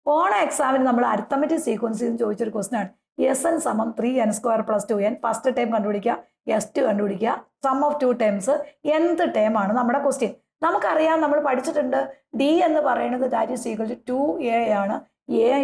ഓണ എക്സാമിന് നമ്മൾ അരിത്തമെറ്റിക് സീക്വൻസിൽ നിന്ന് ചോദിച്ചൊരു ക്വസ്റ്റൻ ആണ്. Sn സമം 3n² + 2n. ഫസ്റ്റ് ടൈം കണ്ടുപിടിക്കുക, S2 കണ്ടുപിടിക്കുക, sum of 2 terms, nth term ആണ് നമ്മുടെ ക്വസ്റ്റ്യൻ. നമുക്കറിയാം, നമ്മൾ പഠിച്ചിട്ടുണ്ട്, ഡി എന്ന് പറയുന്നത് that is equal to 2a ആണ്,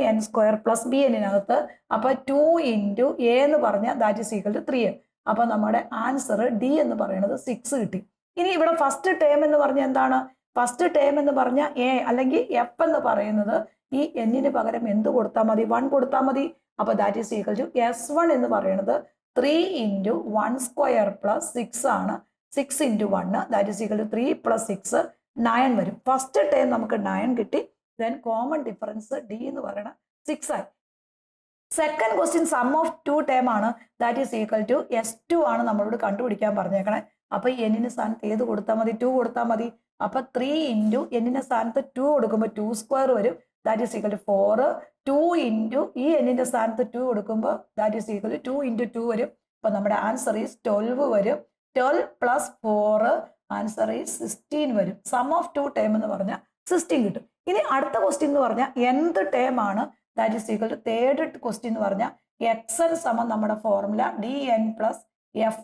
an² + bnകത്ത്. അപ്പൊ 2 × a എന്ന് പറഞ്ഞാൽ that is equal to 3n. അപ്പൊ നമ്മുടെ ആൻസർ ഡി എന്ന് പറയുന്നത് 6 കിട്ടി. ഇനി ഇവിടെ ഫസ്റ്റ് ടേം എന്ന് പറഞ്ഞാൽ എന്താണ്? ഫസ്റ്റ് ടേം എന്ന് പറഞ്ഞാൽ എ അല്ലെങ്കിൽ എഫ് എന്ന് പറയുന്നത് ഈ എന്നിന് പകരം എന്ത് കൊടുത്താൽ മതി? 1 കൊടുത്താൽ മതി. അപ്പൊ that is equal to S1 എന്ന് പറയുന്നത് 3 × 1² + 6 ആണ്. 6 × 1 ദാറ്റ് ഈസ് ഈക്വൽ ടു 3 + 6 9 വരും. ഫസ്റ്റ് ടേം നമുക്ക് 9 കിട്ടി. ദെൻ കോമൺ ഡിഫറൻസ് ഡി എന്ന് പറയുന്നത് 6 ആയി. Second question sum of 2 term ആണ്. That is equal to S2 ആണ് നമ്മളോട് കണ്ടുപിടിക്കാൻ പറഞ്ഞേക്കണേ. അപ്പൊ എന്നിന്റെ സ്ഥാനത്ത് ഏത് കൊടുത്താൽ മതി? 2 കൊടുത്താൽ മതി. അപ്പൊ 3 × എന്നിന്റെ സ്ഥാനത്ത് 2 കൊടുക്കുമ്പോൾ 2² വരും. That is equal to 4. 2 × ഈ എന്നിന്റെ സ്ഥാനത്ത് 2 കൊടുക്കുമ്പോൾ ദാറ്റ് ഈസ് ഈക്വൽ ടു 2 × 2 വരും. അപ്പൊ നമ്മുടെ ആൻസർ ഈസ് 12 വരും. 12 + 4 ആൻസർ ഈസ് 16 വരും. സം ഓഫ് 2 ടേം എന്ന് പറഞ്ഞാൽ 16 കിട്ടും. ഇനി അടുത്ത ക്വസ്റ്റ്യൻ എന്ന് പറഞ്ഞാൽ nth ടേം ആണ്. That is equal to third question എന്ന് പറഞ്ഞാൽ xn സമം നമ്മുടെ ഫോർമുല dn + f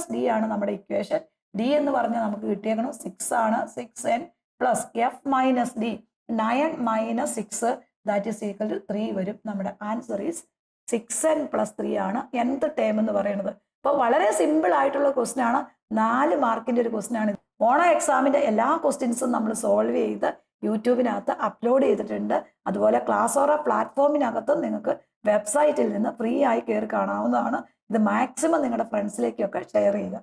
- d ആണ് നമ്മുടെ ഇക്വേഷൻ. ഡി എന്ന് പറഞ്ഞാൽ നമുക്ക് കിട്ടിയേക്കണം 6 ആണ്. 6n + f - d 9 - 6 that is equal to 3 വരും. നമ്മുടെ ആൻസർ ഈസ് 6n + 3 ആണ് nth ടേം എന്ന് പറയുന്നത്. അപ്പോൾ വളരെ സിമ്പിൾ ആയിട്ടുള്ള ക്വസ്റ്റ്യൻ ആണ്. 4 മാർക്കിന്റെ ഒരു ക്വസ്റ്റ്യൻ ആണ്. ഓണ എക്സാമിന്റെ എല്ലാ ക്വസ്റ്റ്യൻസും നമ്മൾ സോൾവ് ചെയ്ത് യൂട്യൂബിനകത്ത് അപ്ലോഡ് ചെയ്തിട്ടുണ്ട്. അതുപോലെ ക്ലാസ്സോറ പ്ലാറ്റ്ഫോമിനകത്തും നിങ്ങൾക്ക് വെബ്സൈറ്റിൽ നിന്ന് ഫ്രീ ആയി കയറി കാണാവുന്നതാണ്. ഇത് മാക്സിമം നിങ്ങളുടെ ഫ്രണ്ട്സിലേക്കൊക്കെ ഷെയർ ചെയ്യുക.